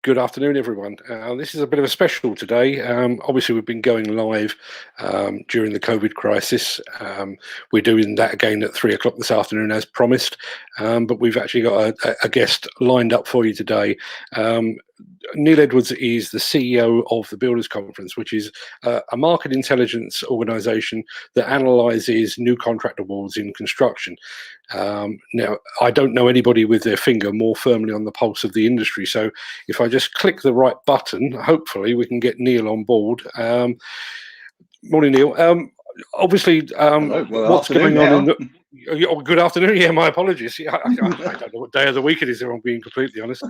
Good afternoon, everyone. This is a bit of a special today. Obviously, we've been going live during the COVID crisis. We're doing that again at 3 o'clock this afternoon, as promised. But we've actually got a guest lined up for you today. Neil Edwards is the CEO of the Builders Conference, which is a market intelligence organisation that analyses new contract awards in construction. Now, I don't know anybody with their finger more firmly on the pulse of the industry. So if I just click the right button, hopefully we can get Neil on board. Morning, Neil. Obviously, what's going on in the... good afternoon. Yeah, my apologies. I don't know what day of the week it is, if I'm being completely honest.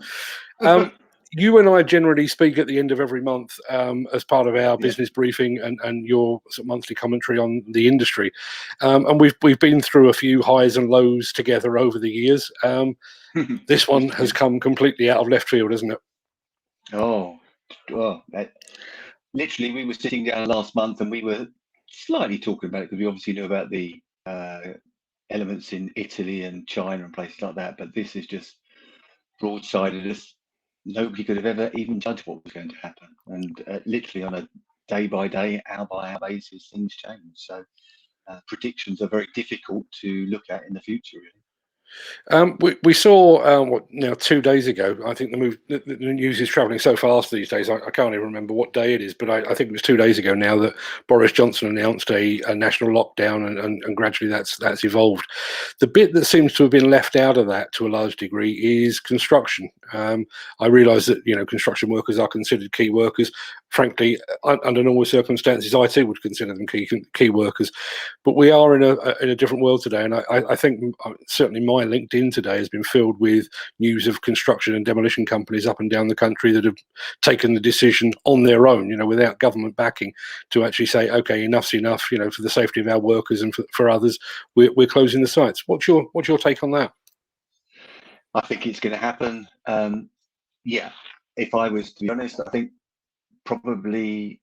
You and I generally speak at the end of every month as part of our business briefing and your sort of monthly commentary on the industry. And we've been through a few highs and lows together over the years. This one has come completely out of left field, hasn't it? Oh, well, literally, we were sitting down last month and we were slightly talking about it because we obviously knew about the elements in Italy and China and places like that. But this is just broadsided us. Nobody could have ever even judged what was going to happen. And literally on a day-by-day, hour-by-hour basis, things change. So predictions are very difficult to look at in the future, really. We saw 2 days ago. I think the news is travelling so fast these days. I can't even remember what day it is, but I think it was 2 days ago now that Boris Johnson announced a national lockdown, and gradually that's evolved. The bit that seems to have been left out of that to a large degree is construction. I realise that construction workers are considered key workers. Frankly, under normal circumstances, I too would consider them key workers. But we are in a different world today, and I think certainly my LinkedIn today has been filled with news of construction and demolition companies up and down the country that have taken the decision on their own, without government backing, to actually say, okay, enough's enough, for the safety of our workers and for others, we're closing the sites. What's your take on that? I think it's going to happen. If I was to be honest, I think probably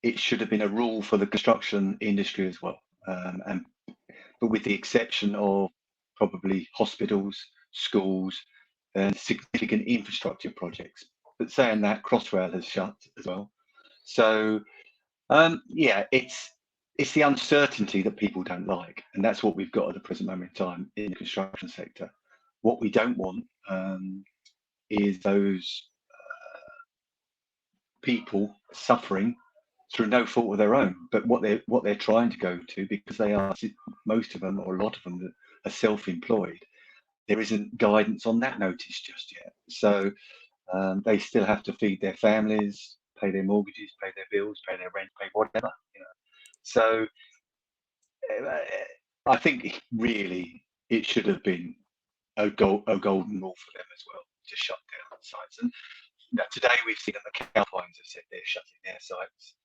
it should have been a rule for the construction industry as well, but with the exception of probably hospitals, schools, and significant infrastructure projects. But saying that, Crossrail has shut as well. So it's the uncertainty that people don't like, and that's what we've got at the present moment in time in the construction sector. What we don't want is those people suffering through no fault of their own, but what they're trying to go to, because they are, most of them or a lot of them are self-employed. There isn't guidance on that notice just yet, so they still have to feed their families, pay their mortgages, pay their bills, pay their rent, pay whatever. So I think really it should have been a golden rule for them as well to shut down sites. And today we've seen that the Calpines have said they're shutting their sites.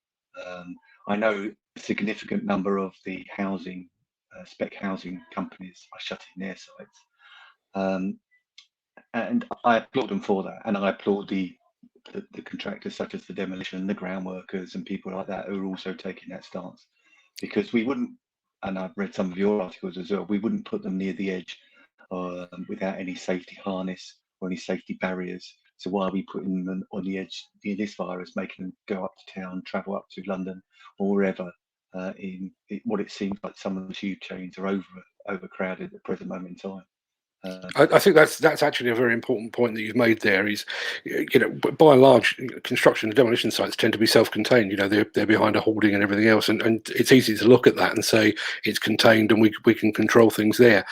I know a significant number of the housing spec housing companies are shutting their sites, and I applaud them for that, and I applaud the contractors such as the demolition, the ground workers, and people like that who are also taking that stance, because we wouldn't, and I've read some of your articles as well, we wouldn't put them near the edge without any safety harness or any safety barriers. So why are we putting them on the edge near this virus, making them go up to town, travel up to London or wherever? In what it seems like some of the tube chains are overcrowded at the present moment in time. I think that's actually a very important point that you've made there. Is, by and large, construction and demolition sites tend to be self-contained. They're behind a hoarding and everything else, and it's easy to look at that and say it's contained and we can control things there.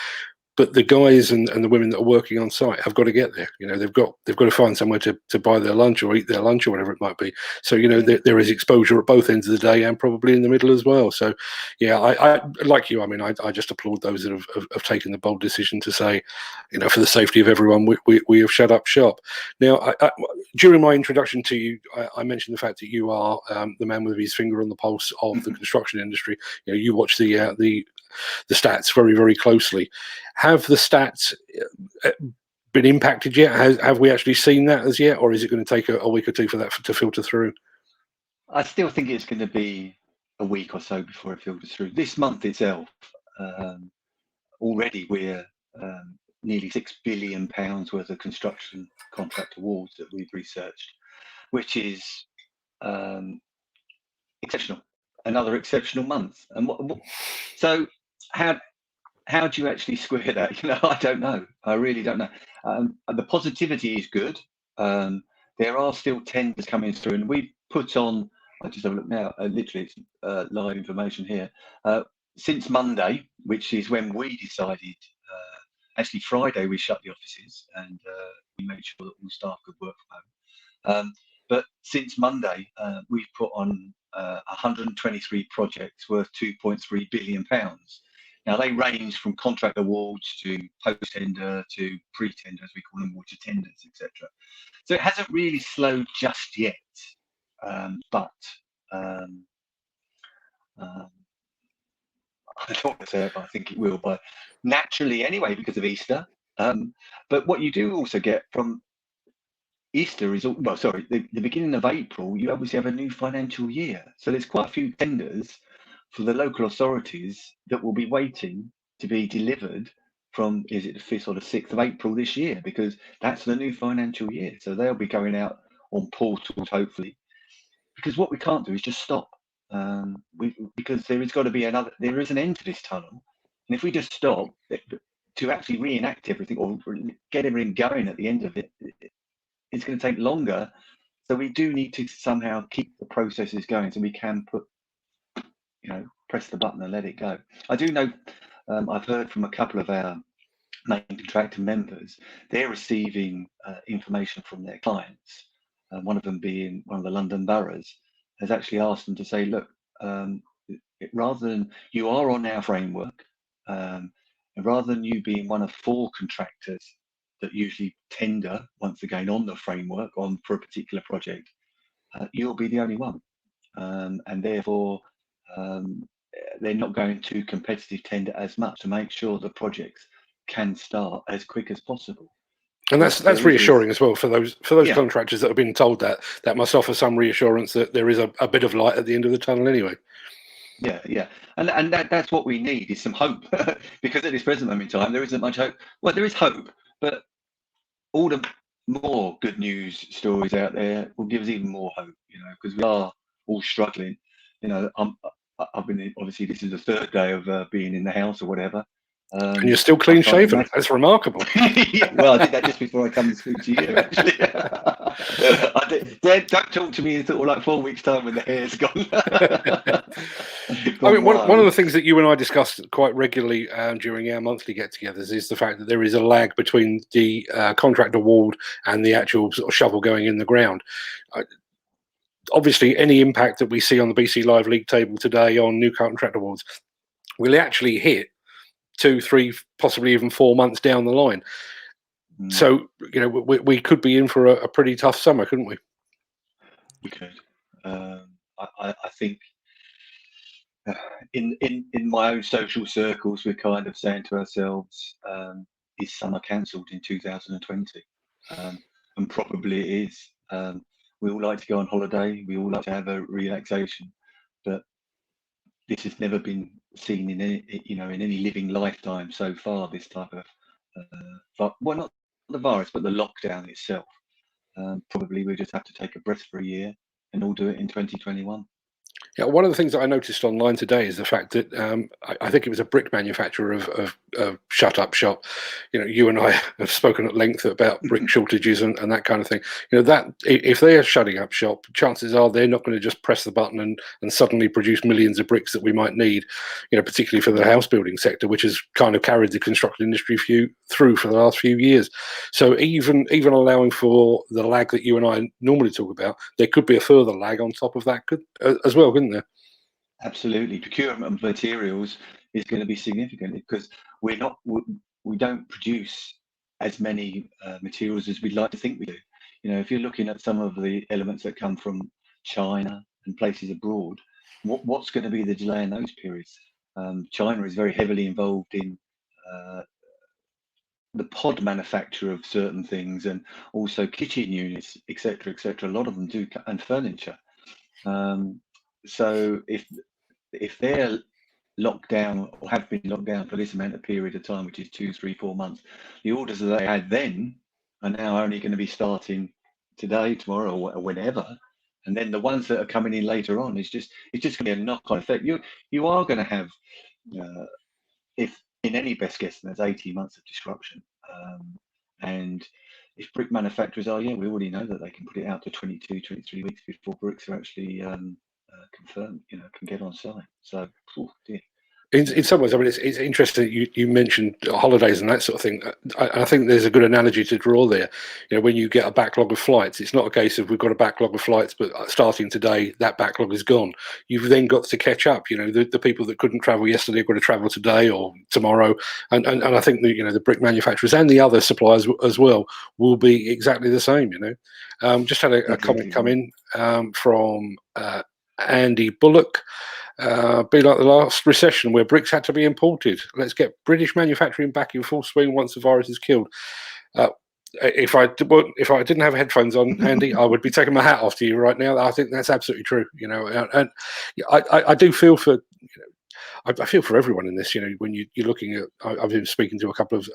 But the guys and the women that are working on site have got to get there. They've got to find somewhere to buy their lunch or eat their lunch or whatever it might be. So there is exposure at both ends of the day and probably in the middle as well. So I like you. I mean, I just applaud those that have taken the bold decision to say, for the safety of everyone, we have shut up shop. Now, during my introduction to you, I mentioned the fact that you are the man with his finger on the pulse of the construction industry. You watch the stats very, very closely. Have the stats been impacted yet? Have we actually seen that as yet, or is it going to take a week or two for that to filter through? I still think it's going to be a week or so before it filters through. This month itself, already we're nearly £6 billion worth of construction contract awards that we've researched which is exceptional, another exceptional month. And so how do you actually square that? I don't know. I really don't know. The positivity is good. There are still tenders coming through, and we put on. I just have a look now. Literally, it's live information here. Since Monday, which is when we decided. Actually, Friday we shut the offices and we made sure that all staff could work from home. But since Monday, we've put on 123 projects worth £2.3 billion. Now, they range from contract awards to post-tender to pre-tender, as we call them, or to tenders, etc. So it hasn't really slowed just yet, but I don't want to say it, but I think it will, but naturally anyway, because of Easter. But what you do also get from Easter is, well, sorry, the beginning of April, you obviously have a new financial year. So there's quite a few tenders for the local authorities that will be waiting to be delivered from, is it the 5th or the 6th of April this year? Because that's the new financial year. So they'll be going out on portals, hopefully. Because what we can't do is just stop. Because there is got to be there is an end to this tunnel. And if we just stop, to actually reenact everything or get everything going at the end of it, it's going to take longer. So we do need to somehow keep the processes going so we can press the button and let it go. I do know, I've heard from a couple of our main contractor members, they're receiving information from their clients. One of them being one of the London boroughs, has actually asked them to say, look, rather than you are on our framework, and rather than you being one of 4 contractors that usually tender once again on the framework for a particular project, you'll be the only one, and therefore they're not going to competitive tender as much to make sure the projects can start as quick as possible. And that's reassuring as well for those contractors that have been told that must offer some reassurance that there is a bit of light at the end of the tunnel anyway. Yeah, and that's what we need is some hope, because at this present moment in time there isn't much hope. Well, there is hope, but all the more good news stories out there will give us even more hope, because we are all struggling. I've been, obviously this is the 3rd day of being in the house or whatever. And you're still clean shaven. That's remarkable. Well, I did that just before I come and speak to you, actually. Don't talk to me in sort of like 4 weeks' time when the hair's gone. I mean, one of the things that you and I discuss quite regularly during our monthly get-togethers is the fact that there is a lag between the contract award and the actual sort of shovel going in the ground. Obviously, any impact that we see on the BC Live League table today on new contract awards will actually hit 2, 3, possibly even 4 months down the line. So, we could be in for a pretty tough summer, couldn't we? We could. I think in my own social circles, we're kind of saying to ourselves, is summer cancelled in 2020? And probably it is. We all like to go on holiday. We all like to have a relaxation, but this has never been seen in any living lifetime so far. This type of, well, not the virus, but the lockdown itself. Probably we just have to take a breath for a year and all do it in 2021. Yeah, one of the things that I noticed online today is the fact that I think it was a brick manufacturer of shut up shop. You and I have spoken at length about brick shortages and that kind of thing. That if they are shutting up shop, chances are they're not going to just press the button and suddenly produce millions of bricks that we might need. Particularly for the house building sector, which has kind of carried the construction industry through for the last few years. So even allowing for the lag that you and I normally talk about, there could be a further lag on top of that as well, couldn't there? Absolutely. Procurement of materials is going to be significant because we don't produce as many materials as we'd like to think we do. If you're looking at some of the elements that come from China and places abroad, what's going to be the delay in those periods? China is very heavily involved in the pod manufacture of certain things and also kitchen units, etc., etc. A lot of them do, and furniture. So if they're locked down or have been locked down for this amount of period of time, which is 2, 3, 4 months, the orders that they had then are now only going to be starting today, tomorrow, or whenever. And then the ones that are coming in later on, it's just going to be a knock-on effect. You are going to have, if in any best guess, there's 18 months of disruption. And if brick manufacturers are, we already know that they can put it out to 22, 23 weeks before bricks are actually confirmed, can get on site. So, dear. In some ways, I mean, it's interesting that you mentioned holidays and that sort of thing. I think there's a good analogy to draw there. When you get a backlog of flights, it's not a case of we've got a backlog of flights, but starting today, that backlog is gone. You've then got to catch up. The people that couldn't travel yesterday are going to travel today or tomorrow. And I think the brick manufacturers and the other suppliers as well will be exactly the same. Just had a comment come in from Andy Bullock. Be like the last recession where bricks had to be imported. Let's get British manufacturing back in full swing once the virus is killed. If I didn't have headphones on, Andy, I would be taking my hat off to you right now. I think that's absolutely true. And I do feel for. I feel for everyone in this. When you're looking at, I've been speaking to a couple of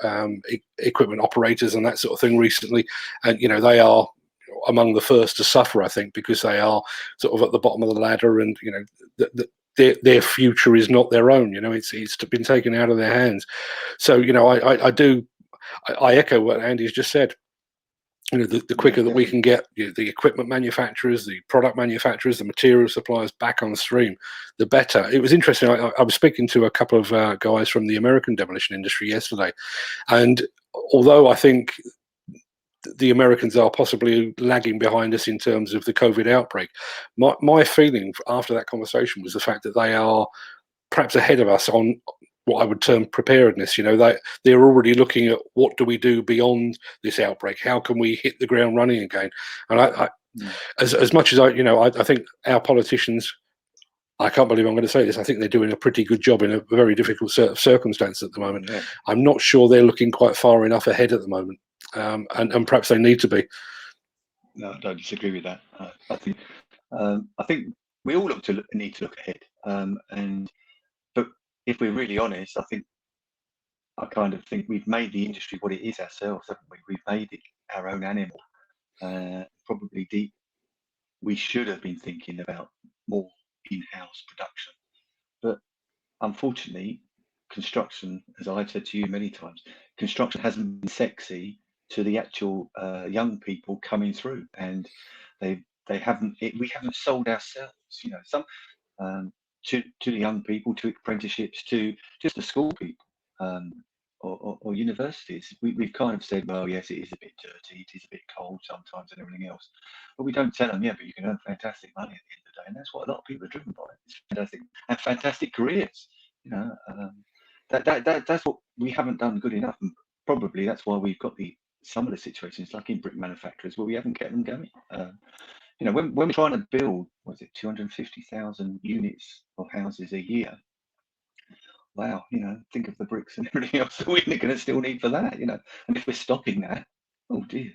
equipment operators and that sort of thing recently, and they are among the first to suffer, I think, because they are sort of at the bottom of the ladder, and their future is not their own. It's been taken out of their hands. So I echo what Andy's just said. The quicker that we can get the equipment manufacturers, the product manufacturers, the material suppliers back on stream, the better. It was interesting. I was speaking to a couple of guys from the American demolition industry yesterday, and although I think the Americans are possibly lagging behind us in terms of the COVID outbreak, my feeling after that conversation was the fact that they are perhaps ahead of us on what I would term preparedness. They're already looking at what do we do beyond this outbreak? How can we hit the ground running again? And as much as I think our politicians, I can't believe I'm going to say this, I think they're doing a pretty good job in a very difficult circumstance at the moment. Yeah. I'm not sure they're looking quite far enough ahead at the moment. And perhaps they need to be. No, I don't disagree with that. I think we all need to look ahead. But if we're really honest, I kind of think we've made the industry what it is ourselves, haven't we? We've made it our own animal. Probably we should have been thinking about more in-house production. But unfortunately, construction, as I've said to you many times, construction hasn't been sexy to the actual young people coming through, and we haven't sold ourselves. Some to the young people, to apprenticeships, to just the school people or universities. We've kind of said, well, yes, it is a bit dirty, it is a bit cold sometimes, and everything else. But we don't tell them, but you can earn fantastic money at the end of the day, and that's what a lot of people are driven by. It's fantastic and fantastic careers. That's what we haven't done good enough, and probably that's why we've got some of the situations like in brick manufacturers where we haven't kept them going. When we're trying to build, 250,000 units of houses a year. Wow, think of the bricks and everything else that we're going to still need for that, and if we're stopping that, oh dear,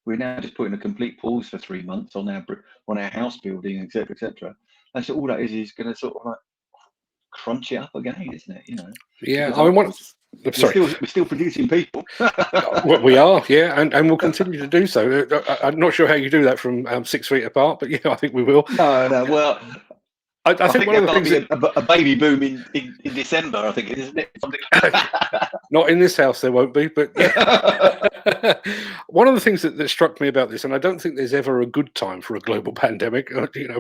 we're now just putting a complete pause for 3 months on our house building, etc., etc. And so all that is going to sort of like crunch it up again, isn't it? Yeah, I mean, we're still producing people. Well, we are, yeah, and we'll continue to do so. I'm not sure how you do that from 6 feet apart, but I think we will. No, well, I think one of the things a baby boom in December, I think, isn't it? Not in this house, there won't be, but one of the things that struck me about this, and I don't think there's ever a good time for a global pandemic,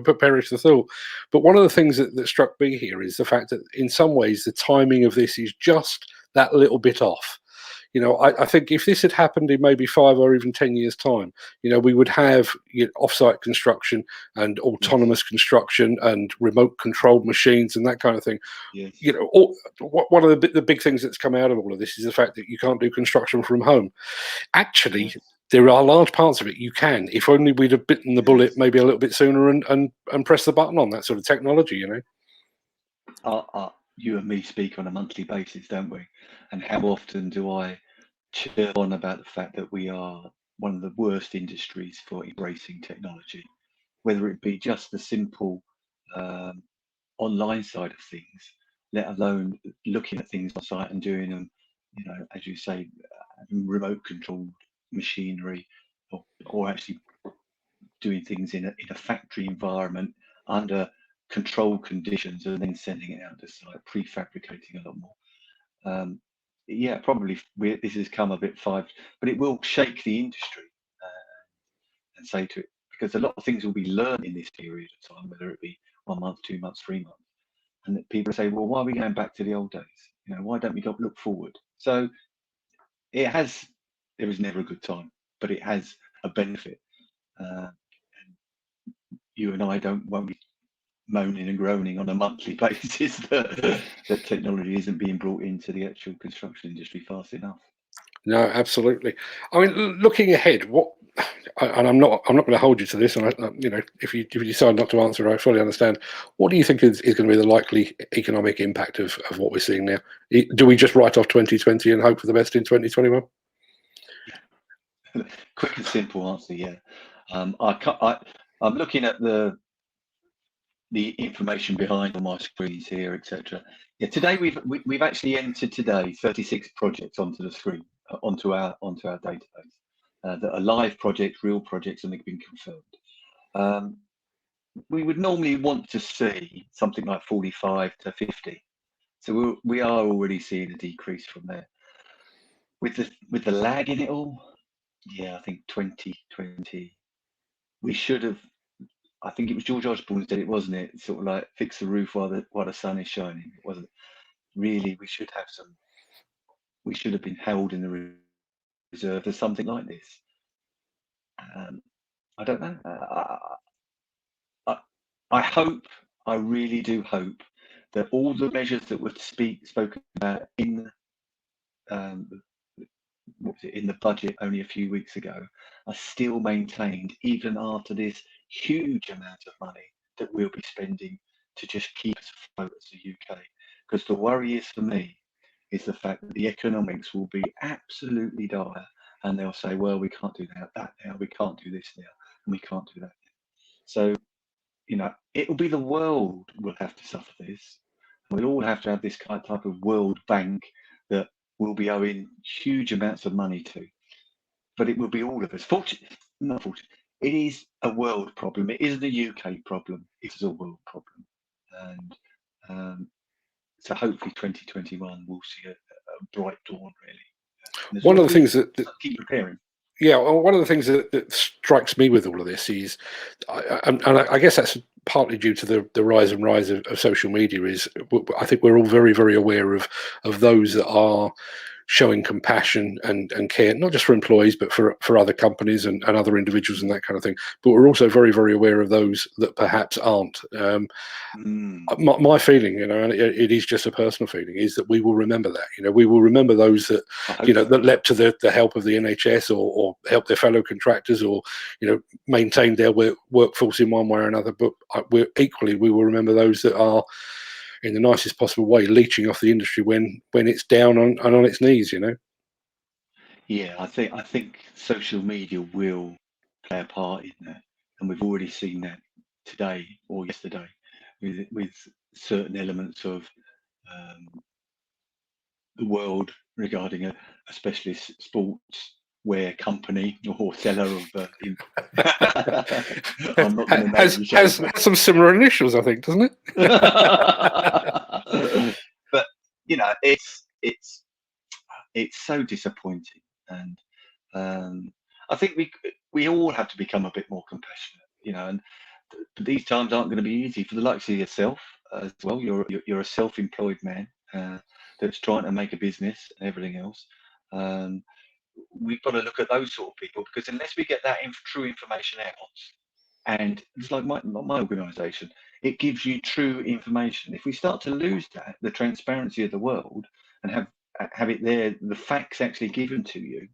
but perish the thought. But one of the things that struck me here is the fact that in some ways the timing of this is just that little bit off. I think if this had happened in maybe 5 or even 10 years' time, we would have offsite construction and autonomous construction and remote controlled machines and that kind of thing. Yes. One of the big things that's come out of all of this is the fact that you can't do construction from home. Actually, yes. There are large parts of it you can, if only we'd have bitten the bullet maybe a little bit sooner and pressed the button on that sort of technology, You and me speak on a monthly basis, don't we? And how often do I chirp on about the fact that we are one of the worst industries for embracing technology, whether it be just the simple online side of things, let alone looking at things on site and doing them, as you say, remote controlled machinery, or actually doing things in a factory environment under controlled conditions and then sending it out to site, prefabricating a lot more. Yeah, probably this has come a bit far, but it will shake the industry and say to it, because a lot of things will be learned in this period of time, whether it be 1 month, 2 months, 3 months, and that people say, well, why are we going back to the old days? Why don't we look forward? So there is never a good time, but it has a benefit. And you and I won't be moaning and groaning on a monthly basis that technology isn't being brought into the actual construction industry fast enough. No, absolutely. I mean, looking ahead, and I'm not going to hold you to this, and if you decide not to answer, I fully understand. What do you think is going to be the likely economic impact of what we're seeing now? Do we just write off 2020 and hope for the best in 2021? Yeah. Quick and simple answer, yeah. I'm looking at the information behind on my screens here, etc. Yeah, today we've actually entered 36 projects onto the screen, onto our database that are live projects, real projects, and they've been confirmed. We would normally want to see something like 45 to 50, so we are already seeing a decrease from there. With the lag in it all, yeah, I think 2020 we should have. I think it was George Osborne who said it, wasn't it? Sort of like fix the roof while the sun is shining. It wasn't really. We should have been held in the reserve for something like this. I don't know. I really do hope that all the measures that were spoken about in in the budget only a few weeks ago are still maintained even after this huge amount of money that we'll be spending to just keep us afloat as the UK. Because the worry is, for me, is the fact that the economics will be absolutely dire, and they'll say, well, we can't do that now, we can't do this now, and we can't do that now. So, it will be the world will have to suffer this. We'll all have to have this type of World Bank that we'll be owing huge amounts of money to. But it will be all of us. Not fortunate. It is a world problem. It isn't a UK problem. It is a world problem. And so hopefully 2021 will see a bright dawn, really. One of the things that keep preparing. Yeah, well, one of the things that strikes me with all of this is, and I guess that's partly due to the rise of social media, is I think we're all very, very aware of those that are showing compassion and care, not just for employees, but for other companies and other individuals and that kind of thing. But we're also very, very aware of those that perhaps aren't. My feeling, and it is just a personal feeling, is that we will remember that. We will remember those that, that leapt to the help of the NHS or helped their fellow contractors or, maintained their workforce in one way or another. But we will remember those that are, in the nicest possible way, leeching off the industry when it's down and on its knees. Yeah, I think social media will play a part in that, and we've already seen that today or yesterday with certain elements of the world regarding a specialist sports wear company or seller of. I'm not going to has some similar initials, I think, doesn't it? But it's so disappointing, and I think we all have to become a bit more compassionate, and these times aren't going to be easy for the likes of yourself as well. You're a self-employed man that's trying to make a business and everything else. We've got to look at those sort of people, because unless we get that true information out, and it's like my organisation, it gives you true information. If we start to lose that, the transparency of the world, and have it there, the facts actually given to you,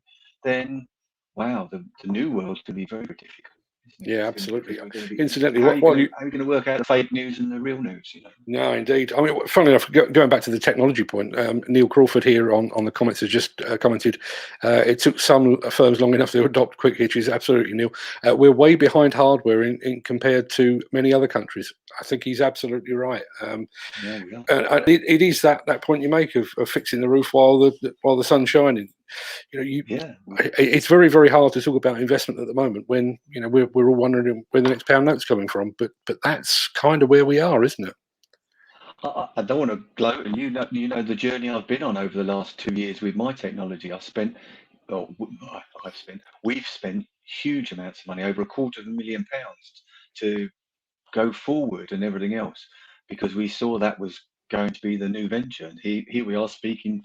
then wow, the new world's going to be very, very difficult. Yeah, absolutely. Incidentally, how are you going to work out the fake news and the real news? No, indeed. I mean, funnily enough, going back to the technology point, Neil Crawford here on the comments has just commented, it took some firms long enough to adopt quick hitches. Absolutely, Neil. We're way behind hardware in compared to many other countries. I think he's absolutely right. Yeah, we are. It is that point you make of fixing the roof while the sun's shining. Yeah. It's very, very hard to talk about investment at the moment when we're all wondering where the next pound note's coming from. But that's kind of where we are, isn't it? I don't want to gloat, and you know the journey I've been on over the last 2 years with my technology. We've spent huge amounts of money, over £250,000, to go forward and everything else, because we saw that was going to be the new venture. And here we are speaking,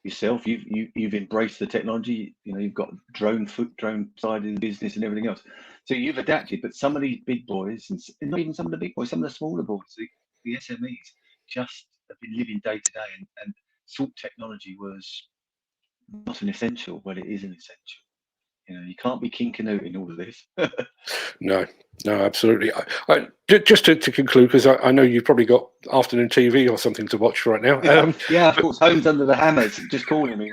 yourself, you've embraced the technology. You've got drone side of the business and everything else. So you've adapted. But some of these big boys, and not even some of the big boys, some of the smaller boys, the SMEs, just have been living day to day, and thought technology was not an essential. Well, it is an essential. You can't be King Canute in all of this. No, absolutely. Just to conclude, because I know you've probably got afternoon TV or something to watch right now. Yeah, of course, Homes Under the Hammers, just calling me.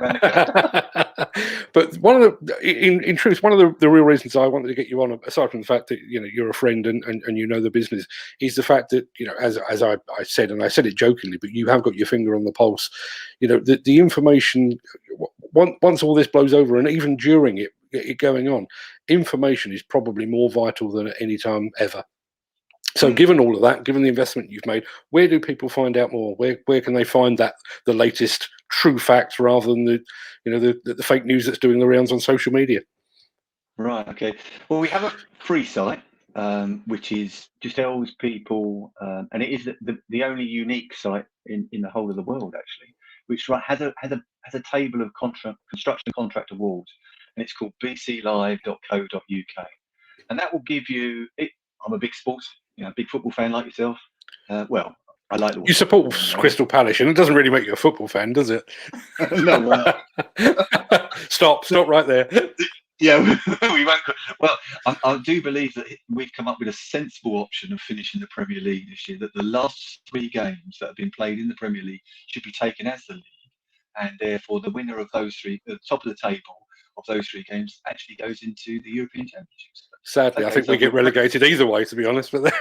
But one of in truth, one of the real reasons I wanted to get you on, aside from the fact that you're a friend and you know the business, is the fact that as I said, and I said it jokingly, but you have got your finger on the pulse. The information, once all this blows over, and even during it going on, information is probably more vital than at any time ever. So given all of that, given the investment you've made, where do people find out more? Where can they find the latest true facts rather than the fake news that's doing the rounds on social media? Right, okay. Well, we have a free site, which just tells people, and it is the only unique site in the whole of the world, actually, which has a table of construction contract awards, and it's called bclive.co.uk, and that will give you. I'm a big big football fan like yourself. Well, I like the. You support Crystal Palace, and it doesn't really make you a football fan, does it? No. Stop right there. Yeah, we won't. Well, I do believe that we've come up with a sensible option of finishing the Premier League this year, that the last 3 games that have been played in the Premier League should be taken as the league, and therefore the winner of those 3, the top of the table of those 3 games, actually goes into the European Championships. Sadly, I think we get relegated either way, to be honest. But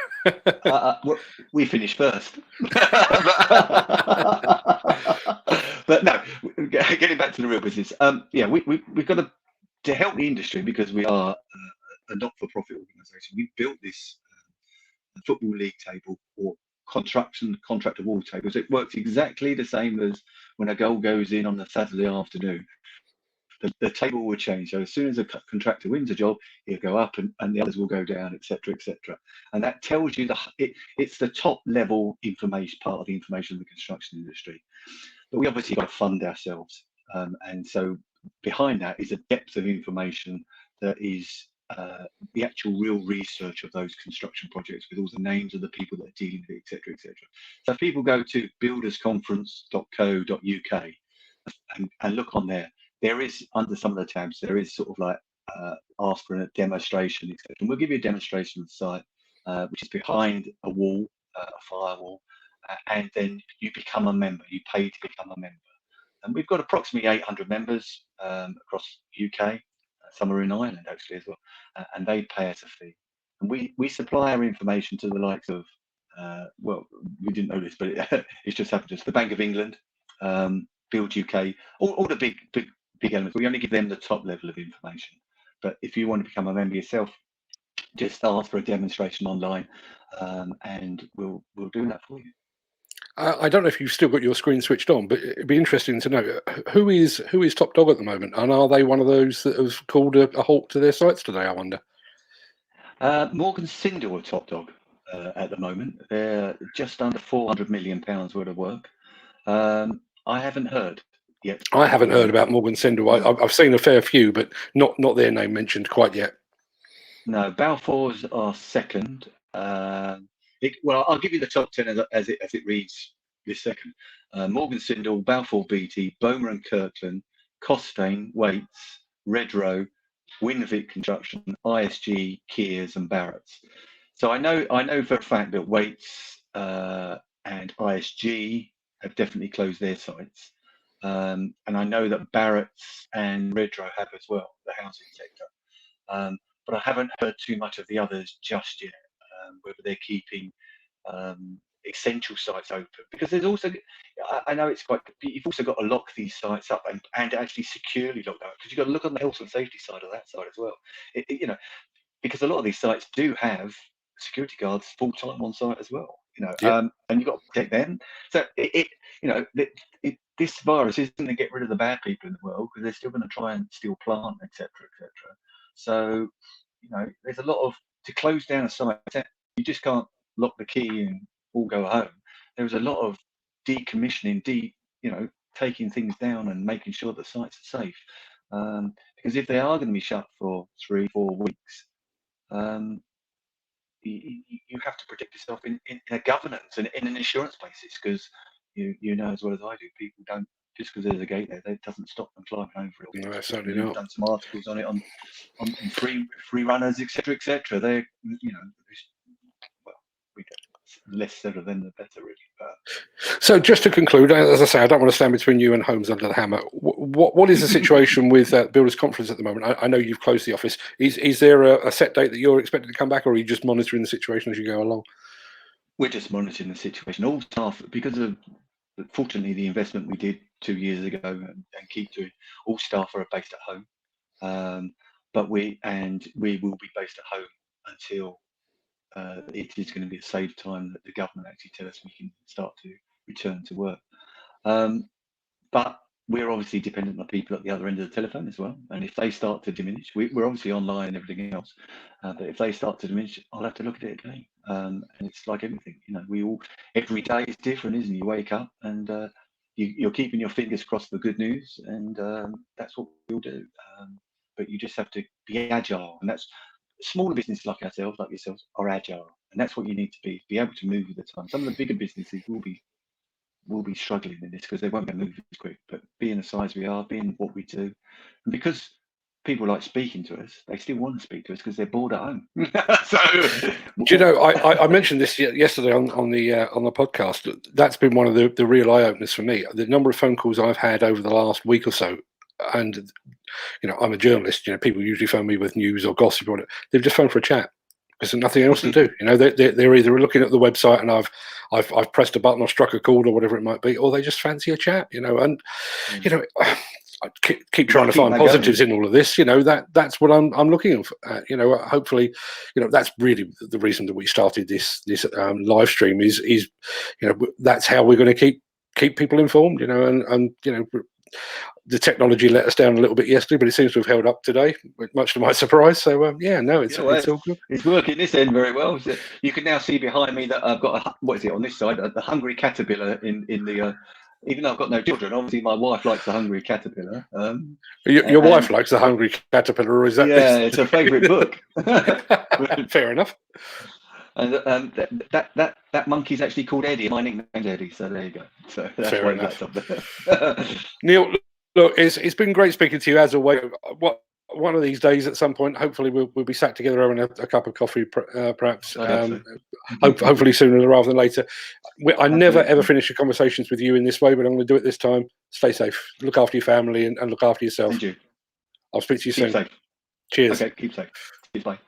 we finish first. But no, getting back to the real business. We've got to help the industry, because we are a not-for-profit organisation. We built this football league table, or contract award table. So it works exactly the same as when a goal goes in on a Saturday afternoon. The table will change. So as soon as a contractor wins a job, he'll go up, and the others will go down, etc., etc. And that tells you it's the top level information, part of the information of the construction industry. But we obviously got to fund ourselves, and so behind that is a depth of information that is the actual real research of those construction projects, with all the names of the people that are dealing with it, etc., etc. So if people go to buildersconference.co.uk and look on there, there is, under some of the tabs, there is sort of like ask for a demonstration, etc. And we'll give you a demonstration of the site, which is behind a wall, a firewall, and then you become a member. You pay to become a member. And we've got approximately 800 members across the UK. Some are in Ireland, actually, as well. And they pay us a fee. And we supply our information to the likes of, well, we didn't know this, but it's just happened to us. The Bank of England, Build UK, all the big elements. We only give them the top level of information. But if you want to become a member yourself, just ask for a demonstration online, and we'll do that for you. I don't know if you've still got your screen switched on, but it'd be interesting to know who is top dog at the moment, and are they one of those that have called a halt to their sites today, I wonder? Morgan Sindall are top dog at the moment. They're just under £400 million worth of work. I haven't heard yet. I haven't heard about Morgan Sindall. I've seen a fair few, but not their name mentioned quite yet. No, Balfour's are second. Well, I'll give you the top 10 as it reads this second. Morgan Sindall, Balfour Beatty, Bowmer and Kirkland, Costain, Waits, Redrow, Winvic Construction, ISG, Kears and Barrett's. So I know for a fact that Waits and ISG have definitely closed their sites. And I know that Barrett's and Redrow have as well, the housing sector. But I haven't heard too much of the others just yet, whether they're keeping essential sites open. Because there's also, I know it's quite. You've also got to lock these sites up and actually securely lock them up, because you've got to look on the health and safety side of that side as well. Because a lot of these sites do have security guards full time on site as well. And you've got to protect them. So this virus isn't going to get rid of the bad people in the world, because they're still going to try and steal plant, etc., etc. So there's a lot of, to close down a site, you just can't lock the key and all go home. There's a lot of decommissioning, taking things down and making sure that sites are safe. Because if they are going to be shut for 3-4 weeks, you have to protect yourself in a governance and in an insurance basis, because you know as well as I do, people don't, just because there's a gate there, that doesn't stop them climbing over it. No, certainly We've not. done some articles on it on free runners, etc., etc. They're the less said of them, the better, really. So just to conclude, as I say, I don't want to stand between you and homes under the hammer. What is the situation with Builders Conference at the moment? I know you've closed the office. Is there a set date that you're expected to come back, or are you just monitoring the situation as you go along? We're just monitoring the situation. All staff, because of, fortunately, the investment we did 2 years ago and keep doing, all staff are based at home. But we will be based at home until it is going to be a safe time that the government actually tell us we can start to return to work. But we're obviously dependent on people at the other end of the telephone as well. And if they start to diminish, we're obviously online and everything else. But if they start to diminish, I'll have to look at it again. And it's like everything, we all, every day is different, isn't it? You wake up and you're keeping your fingers crossed for good news, and that's what we'll do. But you just have to be agile, and that's, smaller businesses like ourselves, like yourselves, are agile, and that's what you need to be able to move with the time. Some of the bigger businesses will be struggling in this because they won't be able to move as quick. But being the size we are, being what we do, and because people like speaking to us, they still want to speak to us because they're bored at home. So, do you know, I mentioned this yesterday on the podcast. That's been one of the real eye openers for me. The number of phone calls I've had over the last week or so. And I'm a journalist. People usually phone me with news or gossip or they've just phoned for a chat because there's nothing else to do. They're either looking at the website and I've pressed a button or struck a chord or whatever it might be, or they just fancy a chat. I keep trying to find positives in all of this. That's what I'm looking at. Hopefully, that's really the reason that we started this live stream is that's how we're going to keep people informed. And the technology let us down a little bit yesterday, but it seems to have held up today, much to my surprise. So it's all good. It's working this end very well. So you can now see behind me that I've got on this side, the hungry caterpillar in the. Even though I've got no children, obviously my wife likes the hungry caterpillar. Your wife likes the hungry caterpillar, or is that? Yeah, it's her favourite book. Fair enough. And that monkey's actually called Eddie. My nickname's Eddie, so there you go. So that's fair why enough. That's up there. Neil, look, it's been great speaking to you as always. One of these days, at some point, hopefully we'll be sat together having a cup of coffee, perhaps. Hopefully sooner rather than later. I never ever finish the conversations with you in this way, but I'm going to do it this time. Stay safe. Look after your family and look after yourself. And you. I'll speak to you Keep soon. safe. Cheers. Okay, keep safe. Bye.